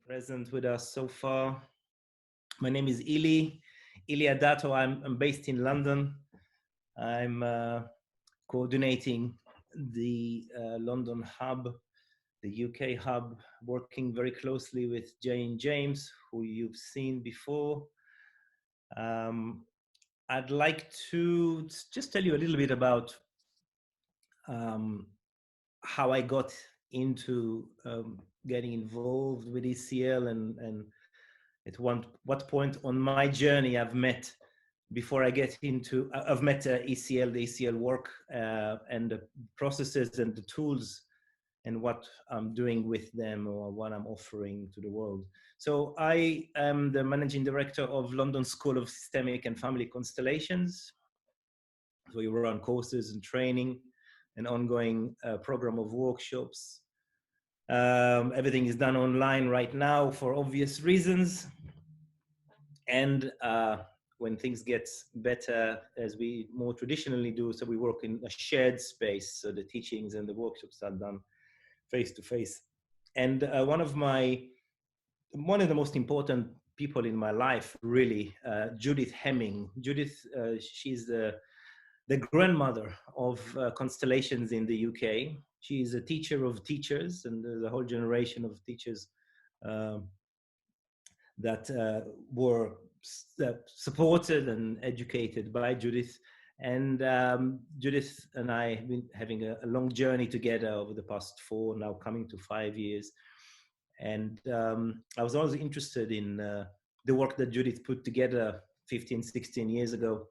present with us so far. My name is Illi Adato. I'm based in London. I'm coordinating the London hub, the UK hub, working very closely with Jane James, who you've seen before. Um, I'd like to just tell you a little bit about um, how I got into getting involved with ECL and at what point on my journey I've met before I get into I've met ECL, the ECL work and the processes and the tools and what I'm doing with them or what I'm offering to the world. So I am the managing director of London School of Systemic and Family Constellations. So we run courses and training, an ongoing program of workshops. Everything is done online right now for obvious reasons. And when things get better, as we more traditionally do, so we work in a shared space. So the teachings and the workshops are done face to face. And one of the most important people in my life, really, Judith Hemming. Judith, she's the grandmother of constellations in the UK. She's a teacher of teachers, and there's a whole generation of teachers that were supported and educated by Judith. And Judith and I have been having a long journey together over the past 4, now coming to 5 years. And I was always interested in the work that Judith put together 15, 16 years ago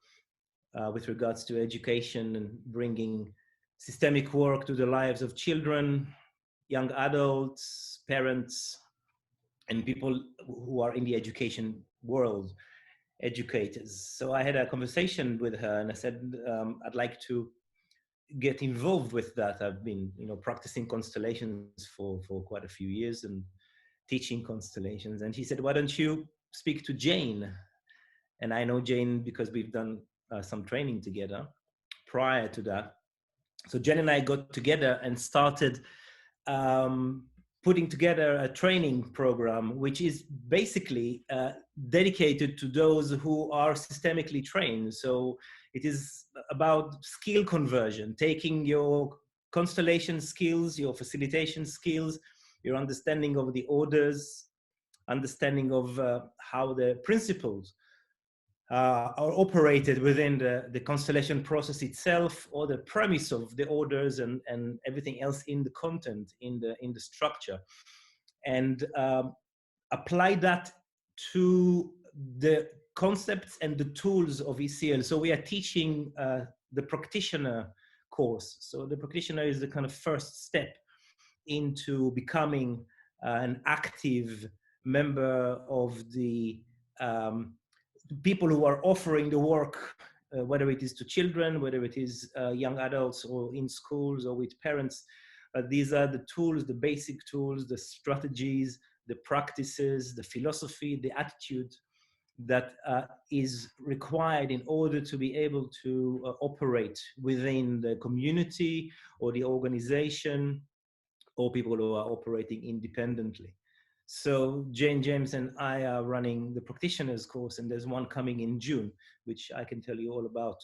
with regards to education and bringing systemic work to the lives of children, young adults, parents, and people who are in the education world, educators. So I had a conversation with her and I said, I'd like to get involved with that. I've been, practicing constellations for quite a few years and teaching constellations. And she said, why don't you speak to Jane? And I know Jane because we've done some training together prior to that. So Jane and I got together and started putting together a training program, which is basically dedicated to those who are systemically trained. So it is about skill conversion, taking your constellation skills, your facilitation skills, your understanding of the orders, understanding of how the principles are operated within the constellation process itself, or the premise of the orders and everything else in the content, in the structure, and apply that to the concepts and the tools of ECL. So we are teaching the practitioner course. So the practitioner is the kind of first step into becoming an active member of the people who are offering the work, whether it is to children, whether it is young adults or in schools or with parents. These are the tools, the basic tools, the strategies, the practices, the philosophy, the attitude that is required in order to be able to operate within the community or the organization or people who are operating independently. So Jane James and I are running the practitioners course, and there's one coming in June, which I can tell you all about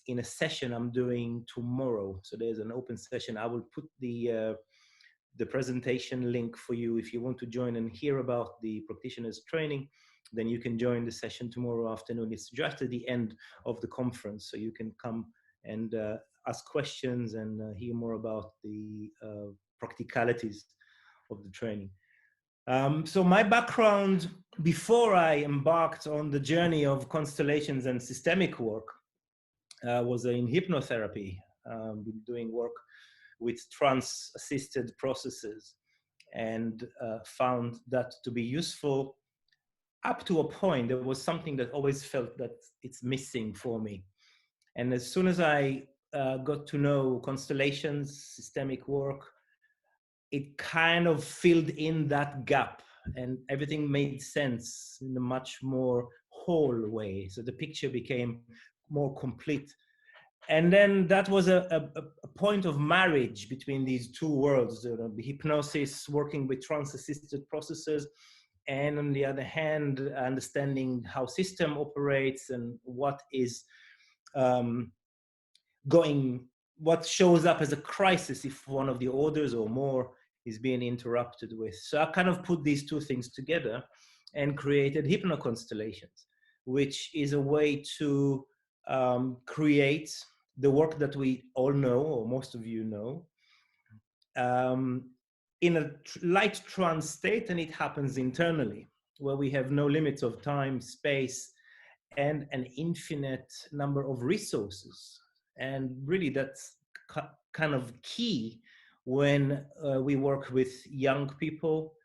in a session I'm doing tomorrow. So there's an open session. I will put the presentation link for you if you want to join and hear about the practitioners training. Then you can join the session tomorrow afternoon. It's just at the end of the conference, so you can come and ask questions and hear more about the practicalities of the training. So my background before I embarked on the journey of constellations and systemic work was in hypnotherapy, doing work with trance-assisted processes, and found that to be useful up to a point. There was something that always felt that it's missing for me. And as soon as I got to know constellations, systemic work, it kind of filled in that gap, and everything made sense in a much more whole way. So the picture became more complete. And then that was a point of marriage between these two worlds, the hypnosis working with trance-assisted processes, and on the other hand, understanding how system operates and what is um, going, what shows up as a crisis if one of the orders or more is being interrupted with. So I kind of put these two things together and created Hypno-Constellations, which is a way to create the work that we all know, or most of you know, um, in a light trance state, and it happens internally, where we have no limits of time, space, and an infinite number of resources. And really, that's kind of key when we work with young people,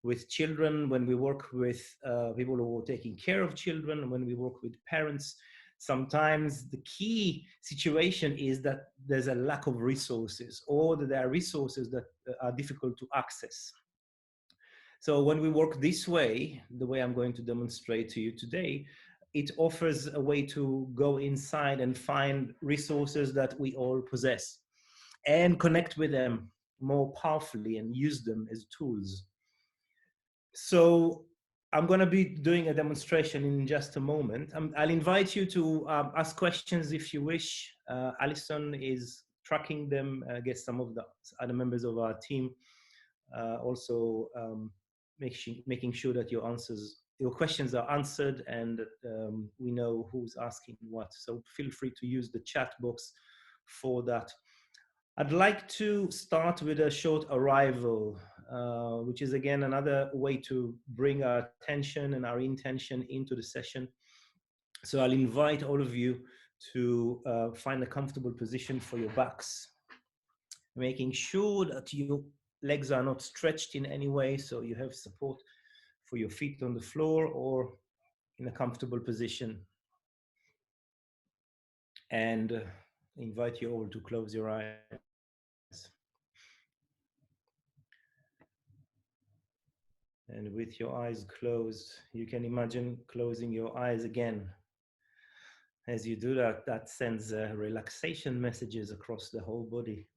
with children, when we work with people who are taking care of children, when we work with parents. Sometimes the key situation is that there's a lack of resources, or that there are resources that are difficult to access. So when we work this way, the way I'm going to demonstrate to you today, it offers a way to go inside and find resources that we all possess and connect with them more powerfully and use them as tools. So I'm going to be doing a demonstration in just a moment. I'll invite you to ask questions if you wish. Alison is tracking them. I guess some of the other members of our team also making sure that your questions are answered, and we know who's asking what. So feel free to use the chat box for that. I'd like to start with a short arrival, which is again another way to bring our attention and our intention into the session. So I'll invite all of you to find a comfortable position for your backs, making sure that your legs are not stretched in any way, so you have support for your feet on the floor or in a comfortable position. And invite you all to close your eyes. And with your eyes closed, you can imagine closing your eyes again. As you do that, that sends relaxation messages across the whole body.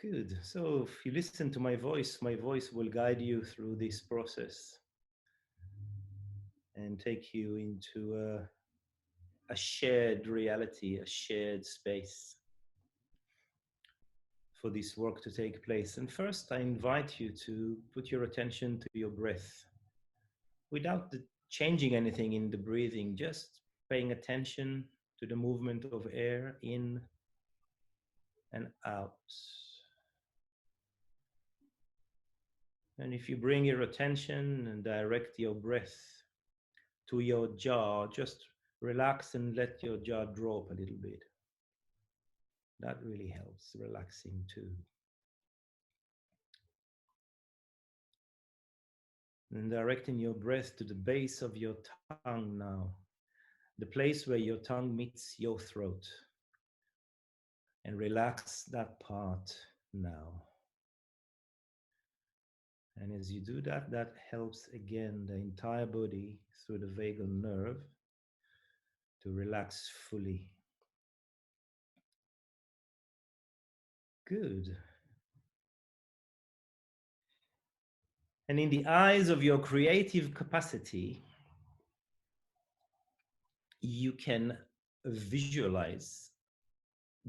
Good. So if you listen to my voice will guide you through this process and take you into a shared reality, a shared space for this work to take place. And first, I invite you to put your attention to your breath without changing anything in the breathing, just paying attention to the movement of air in and out. And if you bring your attention and direct your breath to your jaw, just relax and let your jaw drop a little bit. That really helps relaxing too. And directing your breath to the base of your tongue now, the place where your tongue meets your throat. And relax that part now. And as you do that, that helps again the entire body through the vagal nerve to relax fully. Good. And in the eyes of your creative capacity, you can visualize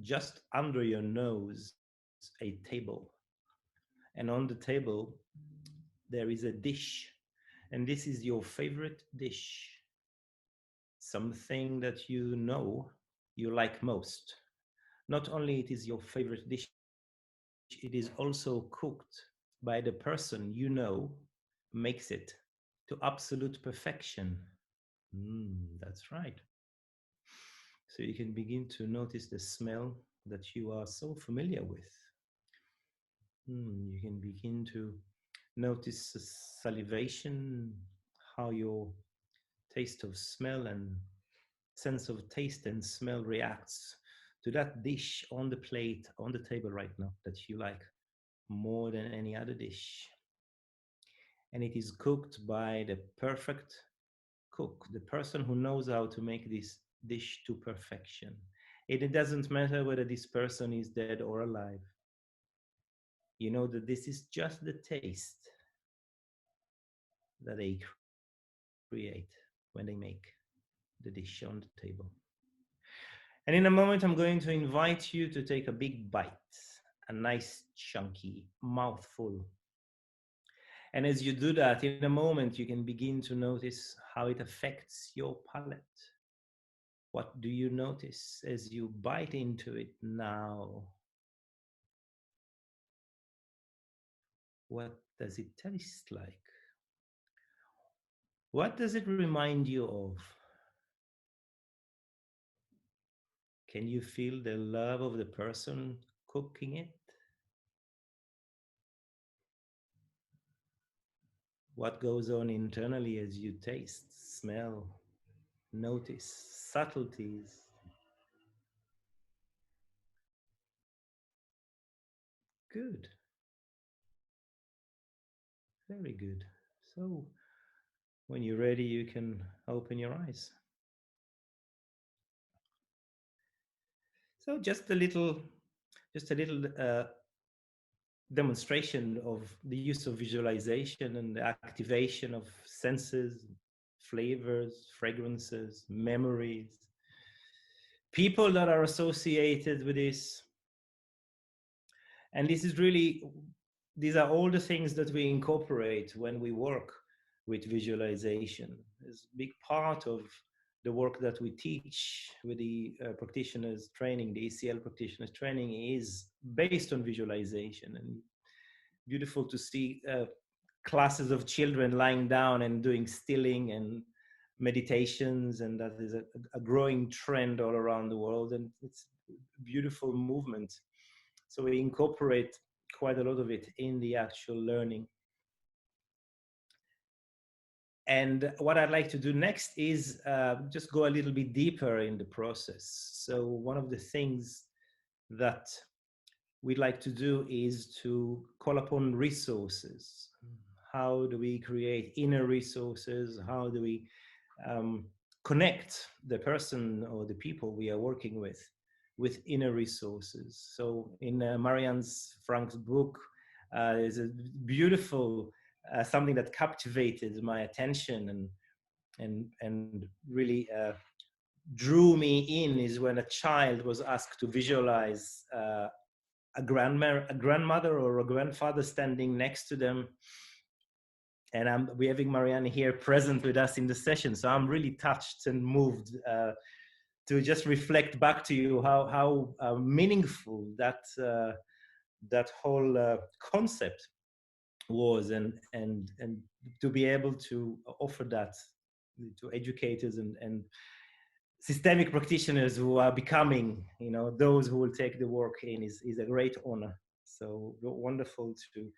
just under your nose a table. And on the table, there is a dish. And this is your favorite dish. Something that you know you like most. Not only it is your favorite dish, it is also cooked by the person you know makes it to absolute perfection. That's right. So you can begin to notice the smell that you are so familiar with. You can begin to notice salivation, how your taste of smell and sense of taste and smell reacts to that dish on the plate, on the table right now that you like more than any other dish. And it is cooked by the perfect cook, the person who knows how to make this dish to perfection. It doesn't matter whether this person is dead or alive. You know that this is just the taste that they create when they make the dish on the table. And in a moment, I'm going to invite you to take a big bite, a nice, chunky mouthful. And as you do that, in a moment, you can begin to notice how it affects your palate. What do you notice as you bite into it now? What does it taste like? What does it remind you of? Can you feel the love of the person cooking it? What goes on internally as you taste, smell, notice subtleties? Good, very good. So when you're ready, you can open your eyes. So just a little demonstration of the use of visualization and the activation of senses, flavors, fragrances, memories, people that are associated with this. And this is really, these are all the things that we incorporate when we work with visualization. It's a big part of the work that we teach with the practitioners training, the ECL practitioners training is based on visualization. And beautiful to see classes of children lying down and doing stilling and meditations, and that is a growing trend all around the world, and it's a beautiful movement. So we incorporate quite a lot of it in the actual learning. And what I'd like to do next is just go a little bit deeper in the process. So one of the things that we'd like to do is to call upon resources. How do we create inner resources? How do we connect the person or the people we are working with inner resources? So in Marianne Frank's book, there's a beautiful something that captivated my attention and really drew me in is when a child was asked to visualize a grandmother or a grandfather standing next to them. And we're having Marianne here present with us in the session. So I'm really touched and moved to just reflect back to you how meaningful that whole concept was, and to be able to offer that to educators and systemic practitioners who are becoming, those who will take the work in is a great honor. So wonderful to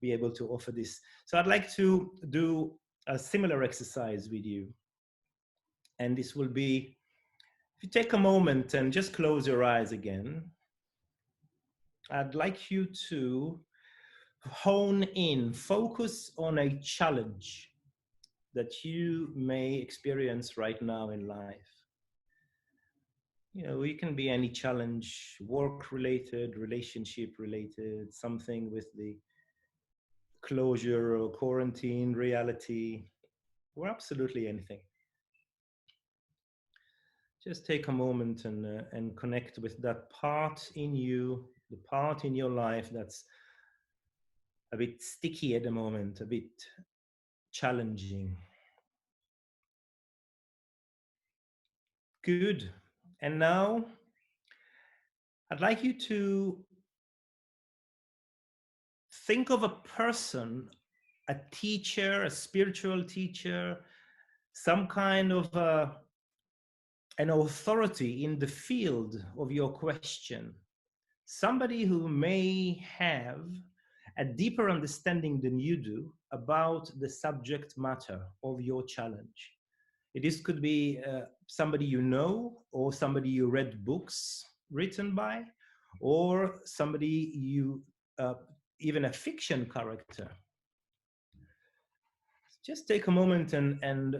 be able to offer this. So I'd like to do a similar exercise with you. And this will be, if you take a moment and just close your eyes again, I'd like you to hone in, focus on a challenge that you may experience right now in life. It can be any challenge, work related, relationship related, something with the closure or quarantine reality, or absolutely anything. Just take a moment and connect with that part in you, the part in your life that's a bit sticky at the moment, a bit challenging. Good. And now I'd like you to think of a person, a teacher, a spiritual teacher, some kind of an authority in the field of your question, somebody who may have a deeper understanding than you do about the subject matter of your challenge. This could be somebody you know, or somebody you read books written by, or somebody you, even a fiction character. Just take a moment and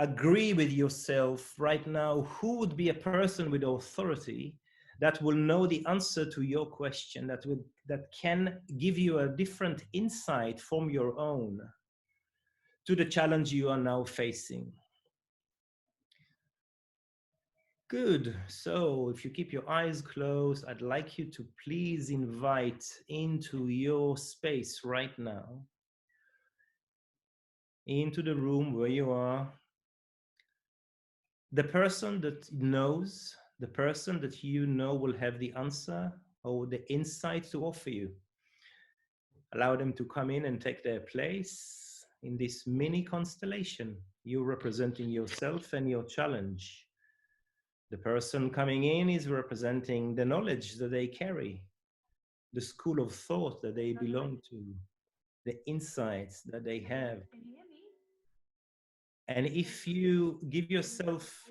agree with yourself right now who would be a person with authority that will know the answer to your question, that can give you a different insight from your own to the challenge you are now facing. Good. So if you keep your eyes closed, I'd like you to please invite into your space right now, into the room where you are, the person that knows, the person that you know will have the answer or the insight to offer you. Allow them to come in and take their place in this mini constellation. You representing yourself and your challenge. The person coming in is representing the knowledge that they carry, the school of thought that they belong to, the insights that they have. And if you give yourself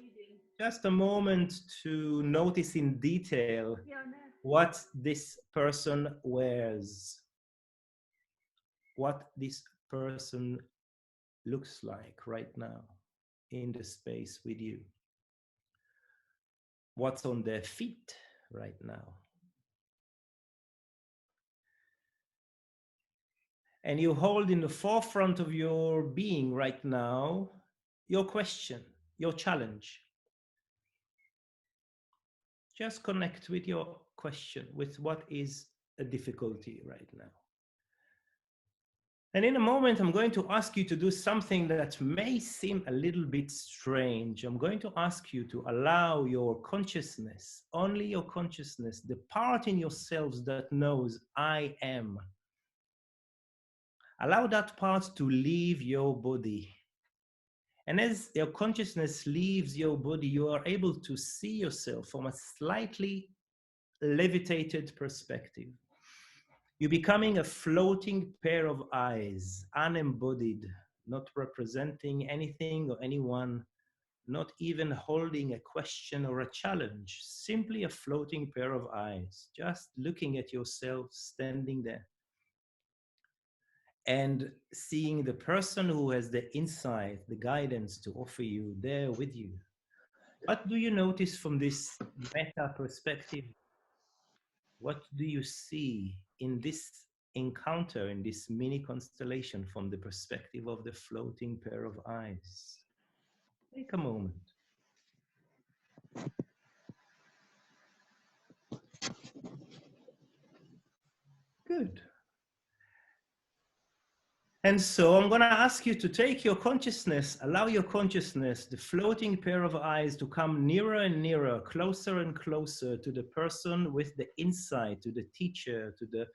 just a moment to notice in detail what this person wears, what this person looks like right now in the space with you, what's on their feet right now. And you hold in the forefront of your being right now your question, your challenge. Just connect with your question, with what is a difficulty right now. And in a moment, I'm going to ask you to do something that may seem a little bit strange. I'm going to ask you to allow your consciousness, only your consciousness, the part in yourselves that knows I am. Allow that part to leave your body. And as your consciousness leaves your body, you are able to see yourself from a slightly levitated perspective. You're becoming a floating pair of eyes, unembodied, not representing anything or anyone, not even holding a question or a challenge, simply a floating pair of eyes, just looking at yourself standing there and seeing the person who has the insight, the guidance to offer you there with you. What do you notice from this meta perspective? What do you see in this encounter, in this mini constellation from the perspective of the floating pair of eyes? Take a moment. Good. And so I'm going to ask you to take your consciousness, allow your consciousness, the floating pair of eyes, to come nearer and nearer, closer and closer to the person with the insight, to the teacher, to the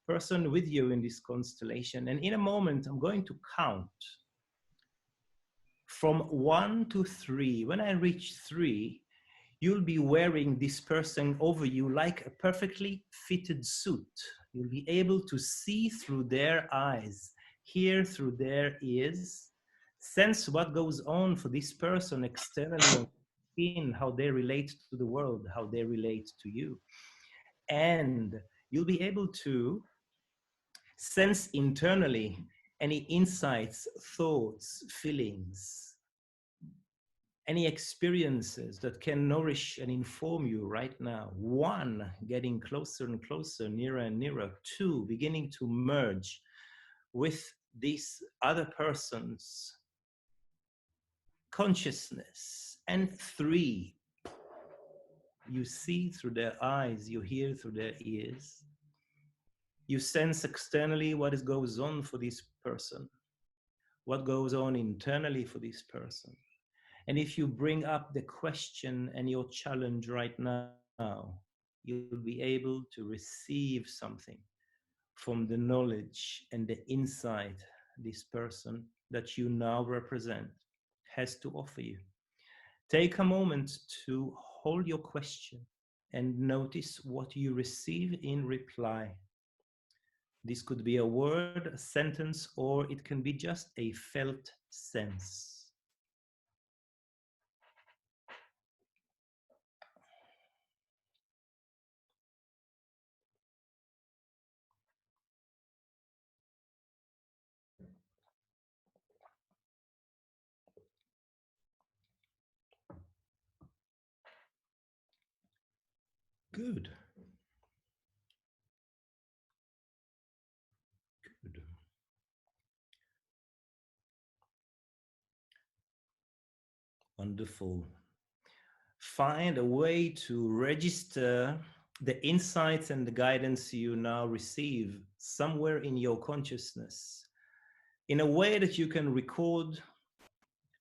person with you in this constellation. And in a moment, I'm going to count from 1 to 3. When I reach 3, you'll be wearing this person over you like a perfectly fitted suit. You'll be able to see through their eyes, hear through their ears, sense what goes on for this person externally on skin, how they relate to the world, how they relate to you. And you'll be able to sense internally any insights, thoughts, feelings, any experiences that can nourish and inform you right now. 1, getting closer and closer, nearer and nearer. 2, beginning to merge with this other person's consciousness. And 3, you see through their eyes, you hear through their ears. You sense externally what goes on for this person, what goes on internally for this person. And if you bring up the question and your challenge right now, you'll be able to receive something from the knowledge and the insight this person that you now represent has to offer you. Take a moment to hold your question and notice what you receive in reply. This could be a word, a sentence, or it can be just a felt sense. Good. Good. Wonderful. Find a way to register the insights and the guidance you now receive somewhere in your consciousness in a way that you can record,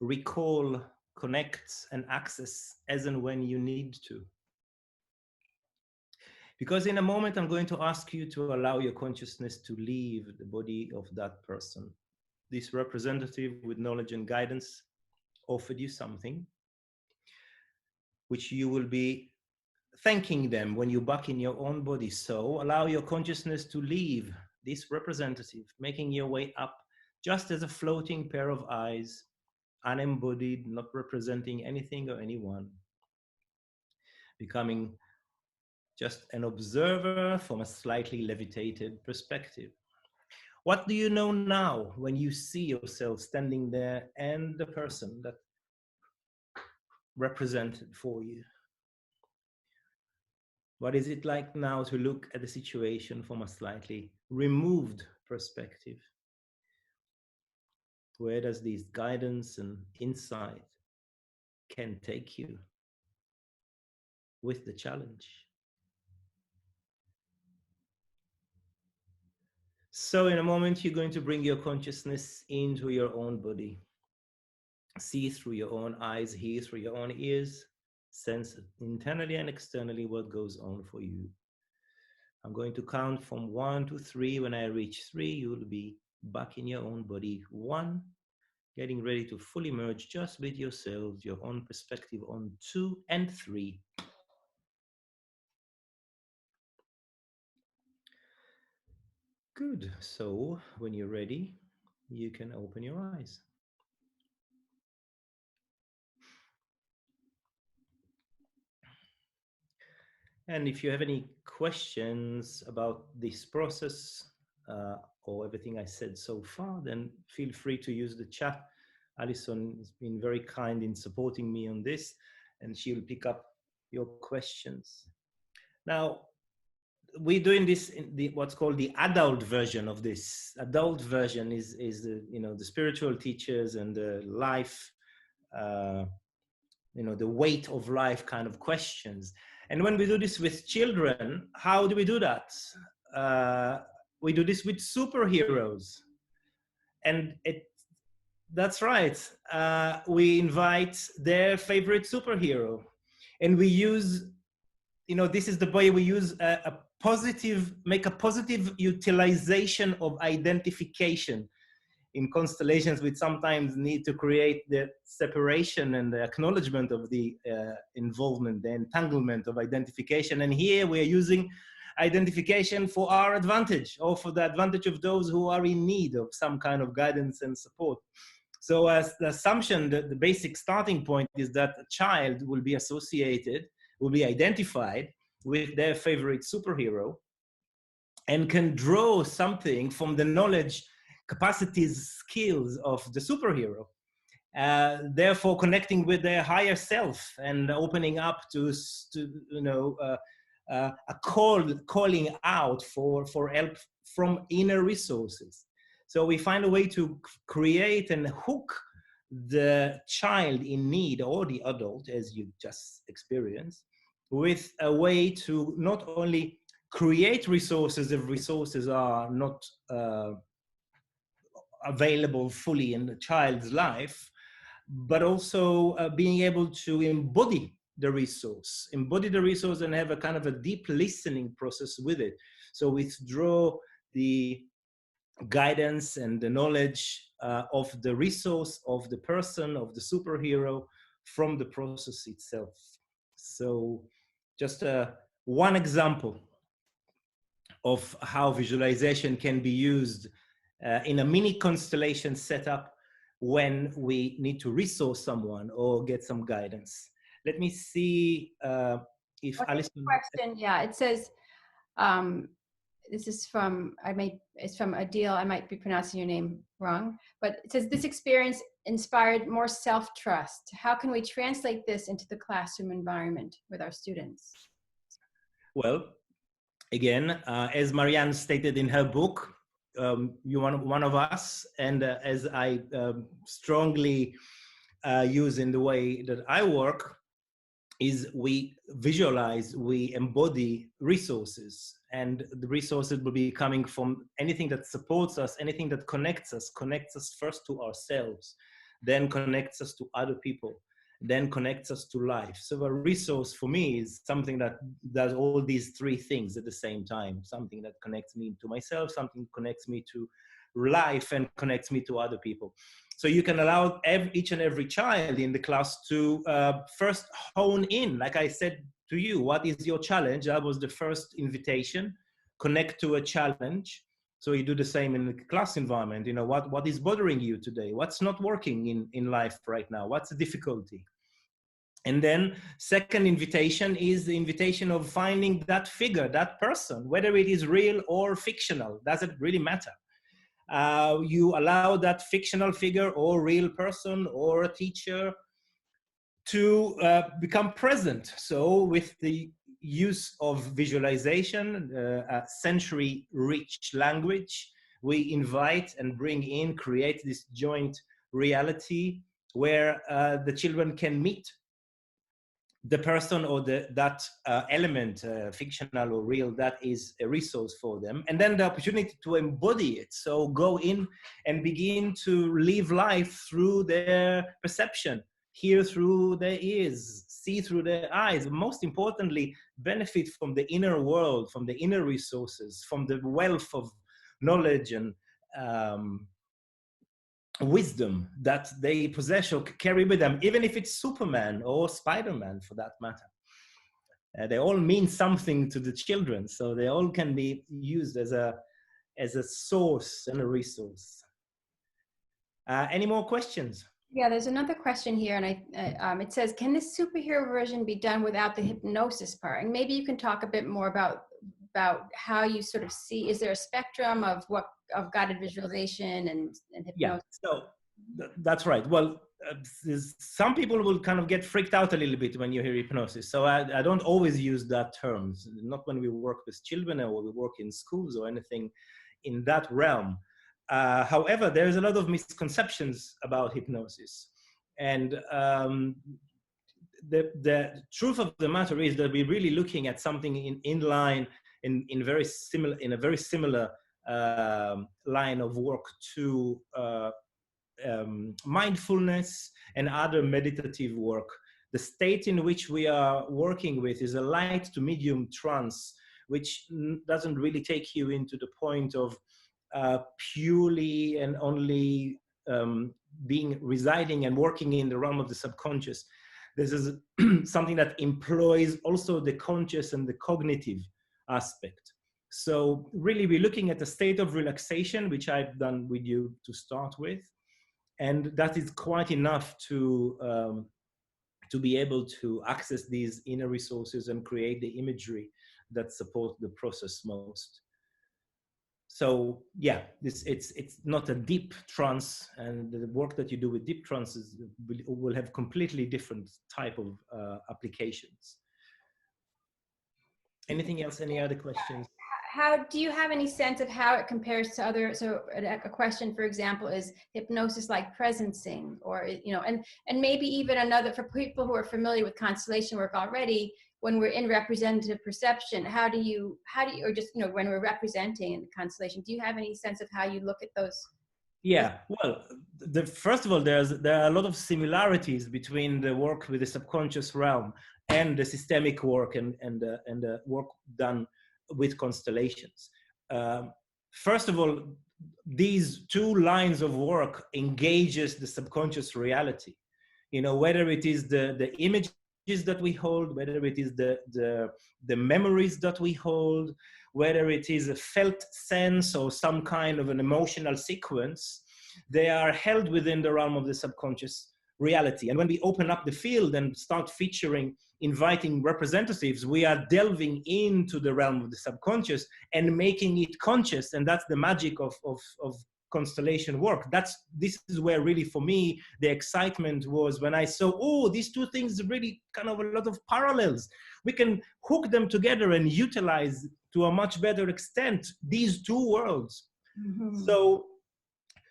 recall, connect, and access as and when you need to. Because in a moment, I'm going to ask you to allow your consciousness to leave the body of that person. This representative with knowledge and guidance offered you something which you will be thanking them when you're back in your own body. So allow your consciousness to leave this representative, making your way up just as a floating pair of eyes, unembodied, not representing anything or anyone, becoming just an observer from a slightly levitated perspective. What do you know now when you see yourself standing there and the person that represented for you? What is it like now to look at the situation from a slightly removed perspective? Where does this guidance and insight can take you with the challenge? So in a moment, you're going to bring your consciousness into your own body. See through your own eyes, hear through your own ears, sense internally and externally what goes on for you. I'm going to count from 1 to 3. When I reach 3, you will be back in your own body. 1, getting ready to fully merge just with yourselves, your own perspective on 2 and 3. Good. So when you're ready, you can open your eyes. And if you have any questions about this process or everything I said so far, then feel free to use the chat. Alison has been very kind in supporting me on this, and she will pick up your questions. Now, we're doing this in the what's called the adult version of this. Adult version is the the spiritual teachers and the life, the weight of life kind of questions. And when we do this with children, how do we do that? We do this with superheroes, and that's right. We invite their favorite superhero, and we use this is the way we use make a positive utilization of identification. In constellations, we sometimes need to create the separation and the acknowledgement of the involvement, the entanglement of identification. And here we are using identification for our advantage, or for the advantage of those who are in need of some kind of guidance and support. So as the assumption, that the basic starting point is that a child will be associated, will be identified with their favorite superhero, and can draw something from the knowledge, capacities, skills of the superhero. Therefore, connecting with their higher self and opening up to a calling out for help from inner resources. So we find a way to create and hook the child in need, or the adult, as you just experienced, with a way to not only create resources if resources are not available fully in the child's life, but also being able to embody the resource and have a kind of a deep listening process with it. So withdraw the guidance and the knowledge of the resource, of the person, of the superhero, from the process itself. So just one example of how visualization can be used in a mini constellation setup when we need to resource someone or get some guidance. Let me see if Alison... Question, yeah, it says, this is from, it's from Adil, I might be pronouncing your name wrong, but it says, this experience inspired more self-trust. How can we translate this into the classroom environment with our students? Well, again, as Marianne stated in her book, you're one of us, and as I strongly use in the way that I work, is we visualize, we embody resources, and the resources will be coming from anything that supports us, anything that connects us first to ourselves, then connects us to other people, then connects us to life. So a resource for me is something that does all these three things at the same time: something that connects me to myself, something connects me to life, and connects me to other people. So you can allow each and every child in the class to first hone in, like I said to you, what is your challenge? That was the first invitation. Connect to a challenge. So you do the same in the class environment. You know, what is bothering you today? What's not working in life right now? What's the difficulty? And then second invitation is the invitation of finding that figure, that person, whether it is real or fictional, doesn't really matter. You allow that fictional figure or real person or a teacher to become present. So with the use of visualization, sensory rich language, we invite and bring in, create this joint reality where the children can meet the person or that element, fictional or real, that is a resource for them, and then the opportunity to embody it. So go in and begin to live life through their perception, hear through their ears, see through their eyes, most importantly, benefit from the inner world, from the inner resources, from the wealth of knowledge and wisdom that they possess or carry with them, even if it's Superman or Spider-Man for that matter. They all mean something to the children, so they all can be used as a source and a resource. Any more questions? Yeah, there's another question here, and it says, can this superhero version be done without the hypnosis part? And maybe you can talk a bit more about how you sort of see, is there a spectrum of guided visualization and hypnosis? Yeah, so that's right. Well, some people will kind of get freaked out a little bit when you hear hypnosis. So I don't always use that term, not when we work with children or we work in schools or anything in that realm. However, there's a lot of misconceptions about hypnosis. And the truth of the matter is that we're really looking at something in line, in a very similar line of work to mindfulness and other meditative work. The state in which we are working with is a light to medium trance, which doesn't really take you into the point of purely and only residing and working in the realm of the subconscious. This is something that employs also the conscious and the cognitive aspect. So really we're looking at a state of relaxation, which I've done with you to start with. And that is quite enough to be able to access these inner resources and create the imagery that support the process most. So yeah, it's not a deep trance, and the work that you do with deep trances will have completely different type of applications. Anything else? Any other questions? How do you have any sense of how it compares to other? So a question, for example, is hypnosis like presencing, or and maybe even another for people who are familiar with constellation work already. When we're in representative perception, how do you, or just when we're representing in the constellation, do you have any sense of how you look at those? Yeah, well, first of all, there are a lot of similarities between the work with the subconscious realm and the systemic work and the work done with constellations. First of all, these two lines of work engages the subconscious reality. Whether it is the images that we hold, whether it is the memories that we hold, whether it is a felt sense or some kind of an emotional sequence, they are held within the realm of the subconscious reality. And when we open up the field and start inviting representatives, we are delving into the realm of the subconscious and making it conscious. And that's the magic of constellation work. This is where really for me the excitement was when I saw, these two things really kind of a lot of parallels. we can hook them together and utilize to a much better extent these two worlds.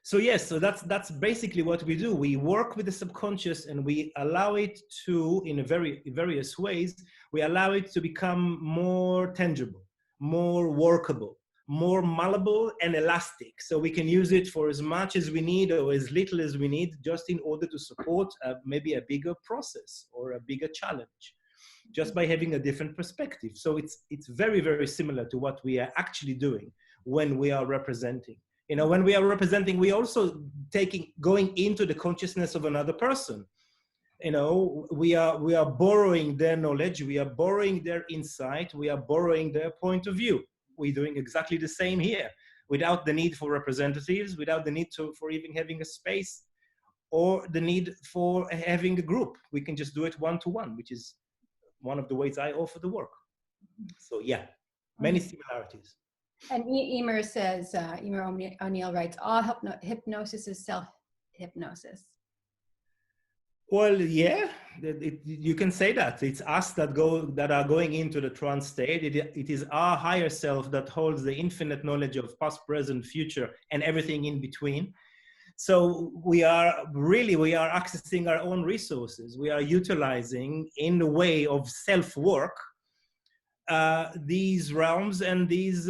So yes, so that's basically what we do. We work with the subconscious and we allow it to, in various ways, we allow it to become more tangible, more workable, more malleable and elastic. So we can use it for as much as we need or as little as we need, just in order to support maybe a bigger process or a bigger challenge, just by having a different perspective. So it's very, very similar to what we are actually doing when we are representing. You know, when we are representing, we also going into the consciousness of another person. You know, we are borrowing their knowledge, we are borrowing their insight, we are borrowing their point of view. We're doing exactly the same here, without the need for representatives, without the need for even having a space or the need for having a group. We can just do it one-to-one, which is one of the ways I offer the work. So yeah, many similarities. And Emer says, Emer O'Neill writes, all hypnosis is self-hypnosis. Well, yeah, you can say that. It's us that are going into the trance state. It is our higher self that holds the infinite knowledge of past, present, future, and everything in between. So we are accessing our own resources. We are utilizing, in the way of self-work, these realms and these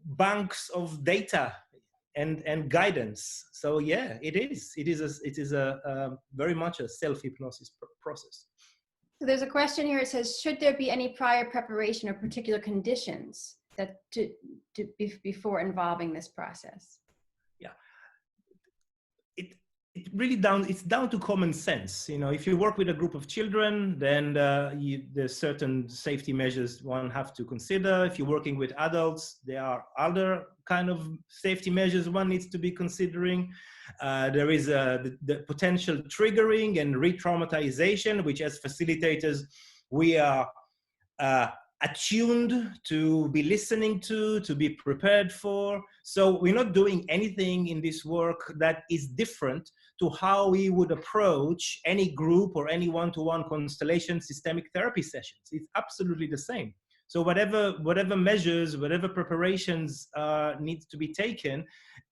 banks of data and guidance. So yeah, it is a very much a self-hypnosis process. So there's a question here. It says, should there be any prior preparation or particular conditions that before involving this process? Yeah, it's down to common sense. You know, if you work with a group of children, then there's certain safety measures one have to consider. If you're working with adults, there are other kind of safety measures one needs to be considering. There is the potential triggering and re-traumatization, which as facilitators, we are attuned to be listening to be prepared for. So we're not doing anything in this work that is different to how we would approach any group or any one-to-one constellation systemic therapy sessions. It's absolutely the same. So whatever measures, whatever preparations need to be taken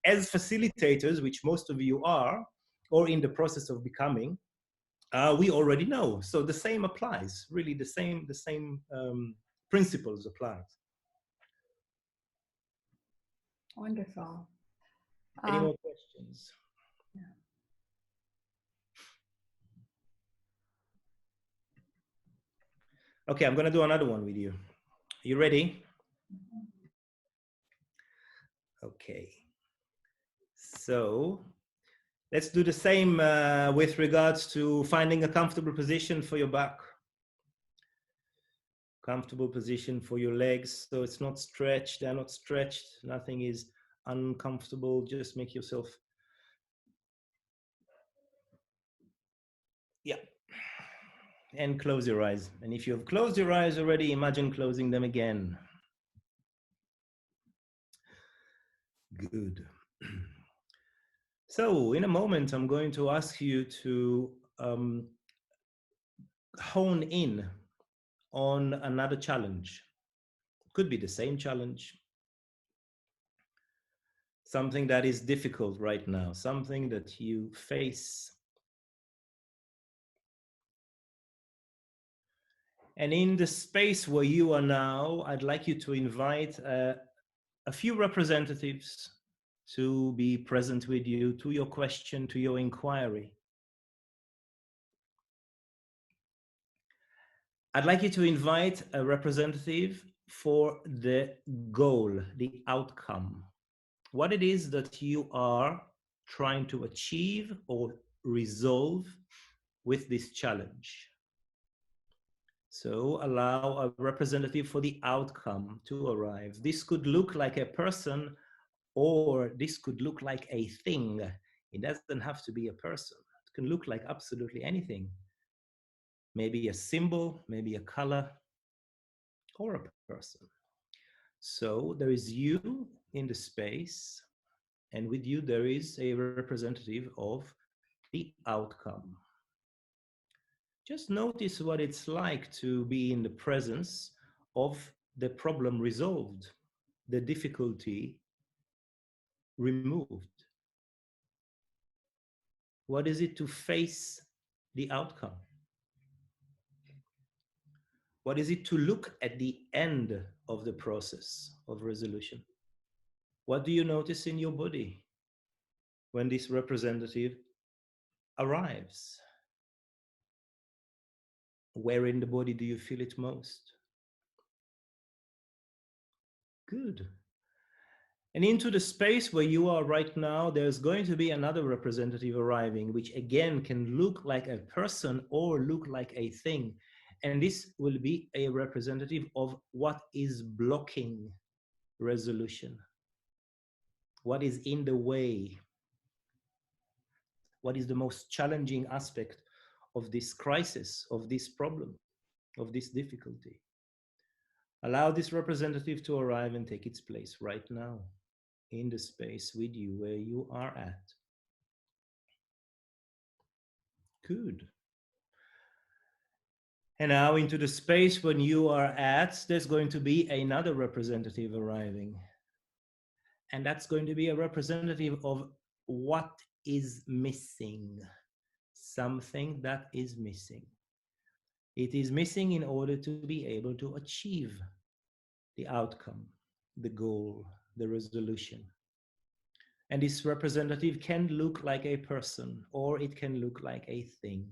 as facilitators, which most of you are, or in the process of becoming, we already know. So the same applies. Really, the same principles apply. Wonderful. Any more questions? Yeah. Okay, I'm going to do another one with you. You ready? Okay. So let's do the same with regards to finding a comfortable position for your back. Comfortable position for your legs, so it's not stretched, they're not stretched, nothing is uncomfortable. Just make yourself, yeah, and close your eyes. And if you've closed your eyes already, imagine closing them again. Good. So in a moment, I'm going to ask you to hone in on another challenge. Could be the same challenge, something that is difficult right now, something that you face. And in the space where you are now, I'd like you to invite a few representatives to be present with you, to your question, to your inquiry. I'd like you to invite a representative for the goal, the outcome, what it is that you are trying to achieve or resolve with this challenge. So allow a representative for the outcome to arrive. This could look like a person, or this could look like a thing. It doesn't have to be a person. It can look like absolutely anything. Maybe a symbol, maybe a color, or a person. So there is you in the space, and with you there is a representative of the outcome. Just notice what it's like to be in the presence of the problem resolved, the difficulty removed. What is it to face the outcome? What is it to look at the end of the process of resolution? What do you notice in your body when this representative arrives? Where in the body do you feel it most? Good. And into the space where you are right now, there's going to be another representative arriving, which again can look like a person or look like a thing. And this will be a representative of what is blocking resolution, what is in the way, what is the most challenging aspect of this crisis, of this problem, of this difficulty. Allow this representative to arrive and take its place right now in the space with you where you are at. Good. And now into the space when you are at, there's going to be another representative arriving. And that's going to be a representative of what is missing, something that is missing. It is missing in order to be able to achieve the outcome, the goal, the resolution. And this representative can look like a person or it can look like a thing.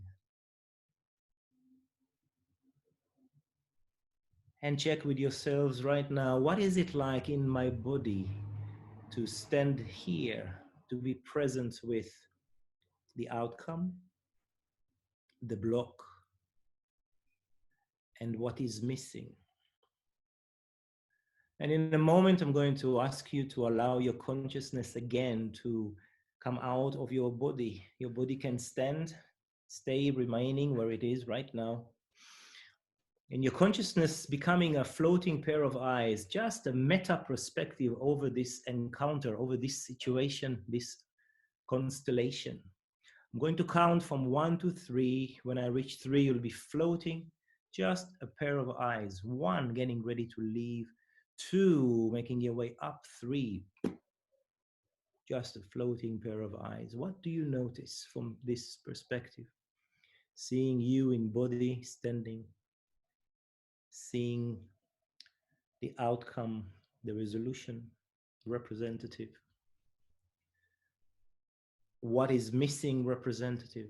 And check with yourselves right now, what is it like in my body to stand here, to be present with the outcome, the block, and what is missing. And in a moment, I'm going to ask you to allow your consciousness again to come out of your body. Your body can stand, stay remaining where it is right now. And your consciousness becoming a floating pair of eyes, just a meta perspective over this encounter, over this situation, this constellation. I'm going to count from 1 to 3. When I reach 3, you'll be floating, just a pair of eyes. 1, getting ready to leave. 2, making your way up. 3, just a floating pair of eyes. What do you notice from this perspective? Seeing you in body, standing, seeing the outcome, the resolution, representative. What is missing, representative.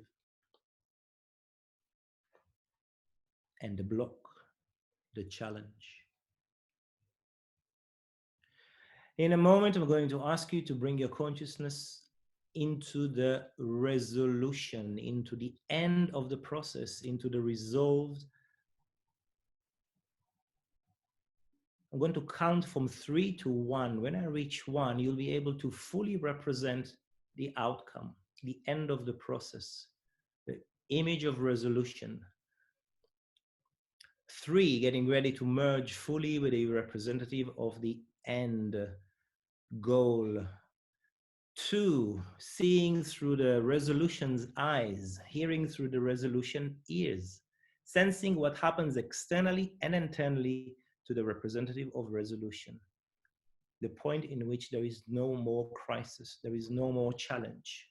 And the block, the challenge. In a moment, I'm going to ask you to bring your consciousness into the resolution, into the end of the process, into the resolved. I'm going to count from 3 to 1. When I reach 1, you'll be able to fully represent the outcome, the end of the process, the image of resolution. 3, getting ready to merge fully with a representative of the end goal. 2, seeing through the resolution's eyes, hearing through the resolution ears, sensing what happens externally and internally to the representative of resolution. The point in which there is no more crisis, there is no more challenge.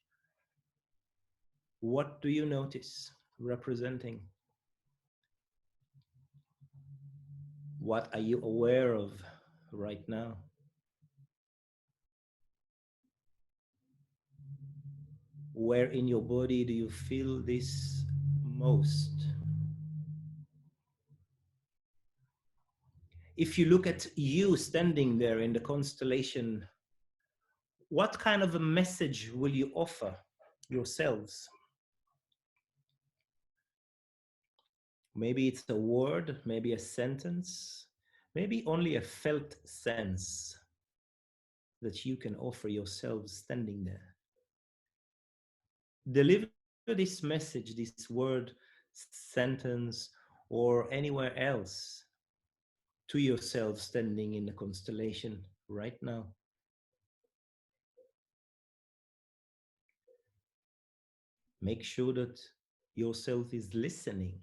What do you notice representing? What are you aware of right now? Where in your body do you feel this most? If you look at you standing there in the constellation, what kind of a message will you offer yourselves? Maybe it's a word, maybe a sentence, maybe only a felt sense that you can offer yourselves standing there. Deliver this message, this word, sentence, or anywhere else to yourself standing in the constellation right now. Make sure that yourself is listening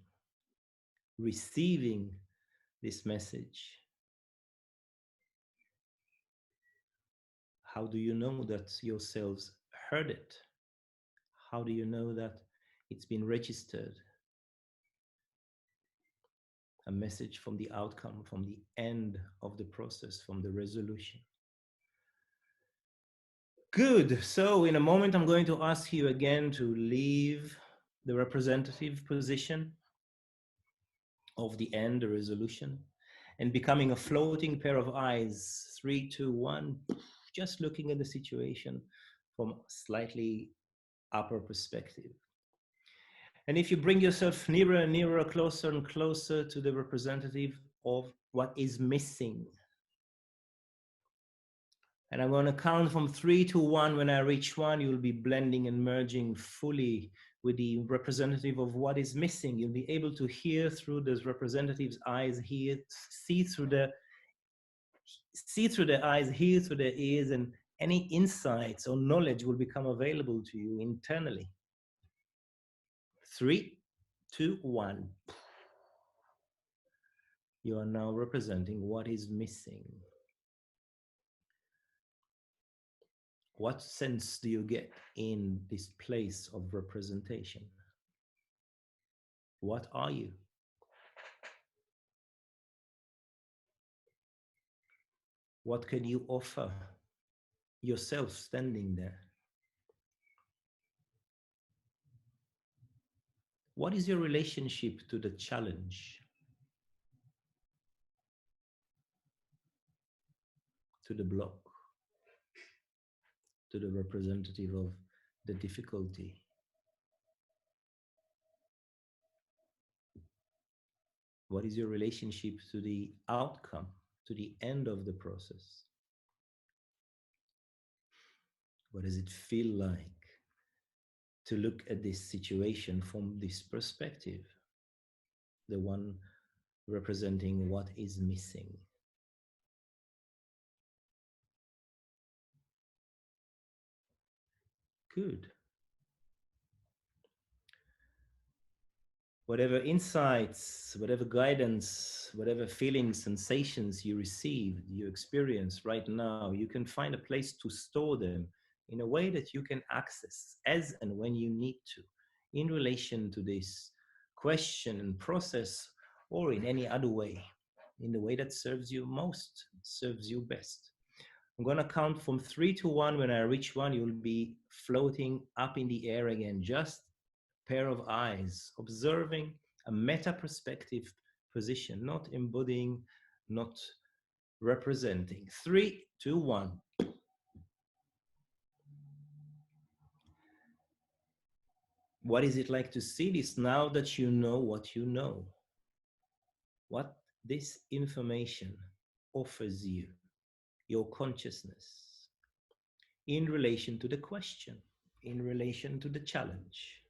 receiving this message? How do you know that your cells heard it? How do you know that it's been registered? A message from the outcome, from the end of the process, from the resolution. Good. So in a moment, I'm going to ask you again to leave the representative position of the end, the resolution, and becoming a floating pair of eyes. 3, 2, 1. Just looking at the situation from slightly upper perspective. And if you bring yourself nearer and nearer, closer and closer to the representative of what is missing. And I'm going to count from 3 to 1. When I reach 1, you'll be blending and merging fully with the representative of what is missing. You'll be able to hear through those representatives' eyes, hear, see through the eyes, hear through the ears, and any insights or knowledge will become available to you internally. 3, 2, 1. You are now representing what is missing. What sense do you get in this place of representation? What are you? What can you offer yourself standing there? What is your relationship to the challenge? To the block? To the representative of the difficulty? What is your relationship to the outcome, to the end of the process? What does it feel like to look at this situation from this perspective? The one representing what is missing. Good. Whatever insights, whatever guidance, whatever feelings, sensations you receive, you experience right now, you can find a place to store them in a way that you can access as and when you need to, in relation to this question and process, or in any other way, in the way that serves you most, serves you best. I'm going to count from 3 to 1. When I reach 1, you'll be floating up in the air again, just pair of eyes, observing a meta perspective position, not embodying, not representing. 3, 2, 1. What is it like to see this now that you know what you know? What this information offers you, your consciousness, in relation to the question, in relation to the challenge.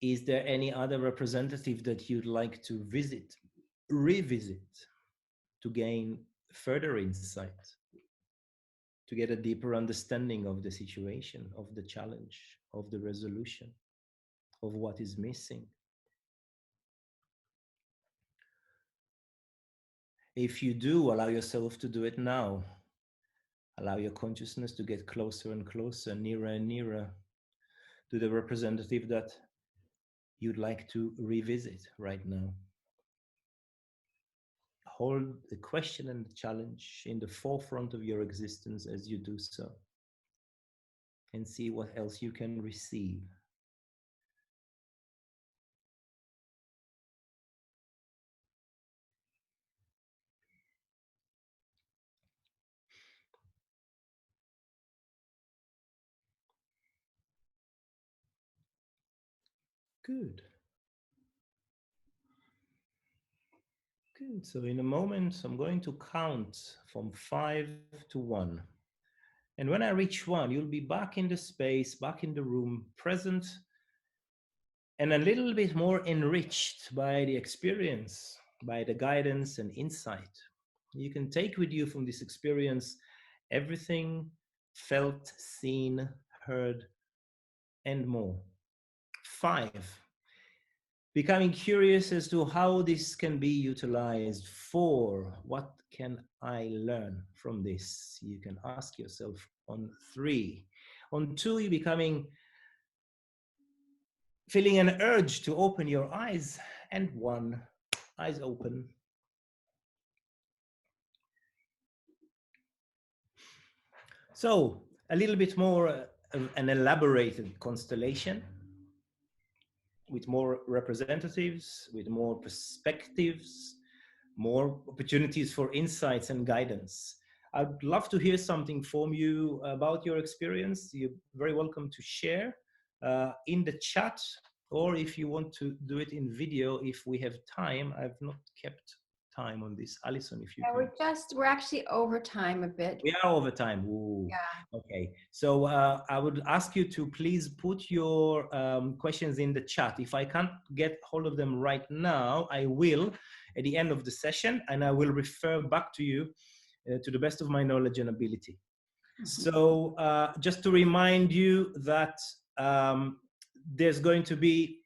Is there any other representative that you'd like to visit, revisit, to gain further insight, to get a deeper understanding of the situation, of the challenge, of the resolution, of what is missing? If you do, allow yourself to do it now. Allow your consciousness to get closer and closer, nearer and nearer to the representative that you'd like to revisit right now. Hold the question and the challenge in the forefront of your existence as you do so, and see what else you can receive. Good. Good. So in a moment, I'm going to count from 5 to 1. And when I reach 1, you'll be back in the space, back in the room, present, and a little bit more enriched by the experience, by the guidance and insight. You can take with you from this experience everything felt, seen, heard, and more. 5. becoming curious as to how this can be utilized. 4, what can I learn from this? You can ask yourself on 3. On 2, you're feeling an urge to open your eyes, and 1, eyes open. So a little bit more an elaborated constellation with more representatives, with more perspectives, more opportunities for insights and guidance. I'd love to hear something from you about your experience. You're very welcome to share in the chat, or if you want to do it in video, if we have time. I've not kept time on this. Alison, if you Yeah, can. we're actually over time a bit. We are over time. Ooh. Yeah. Okay. So I would ask you to please put your questions in the chat. If I can't get hold of them right now, I will at the end of the session, and I will refer back to you to the best of my knowledge and ability. So just to remind you that there's going to be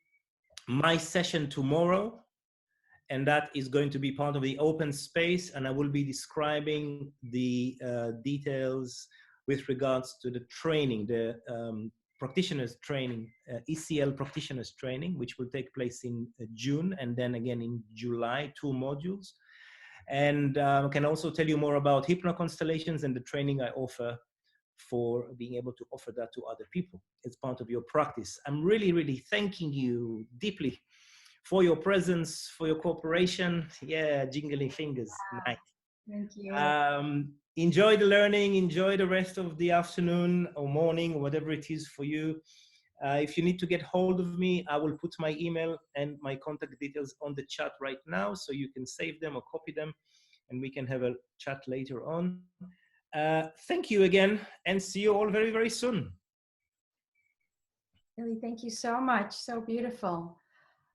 my session tomorrow, and that is going to be part of the open space, and I will be describing the details with regards to the training, the practitioners training, ECL practitioners training, which will take place in June and then again in July, 2 modules. And can also tell you more about Hypno-Constellations and the training I offer for being able to offer that to other people as part of your practice. I'm really, really thanking you deeply for your presence, for your cooperation. Yeah, jingling fingers. Nice. Thank you. Enjoy the learning, enjoy the rest of the afternoon or morning, or whatever it is for you. If you need to get hold of me, I will put my email and my contact details on the chat right now, so you can save them or copy them, and we can have a chat later on. Thank you again, and see you all very, very soon. Illi, thank you so much. So beautiful.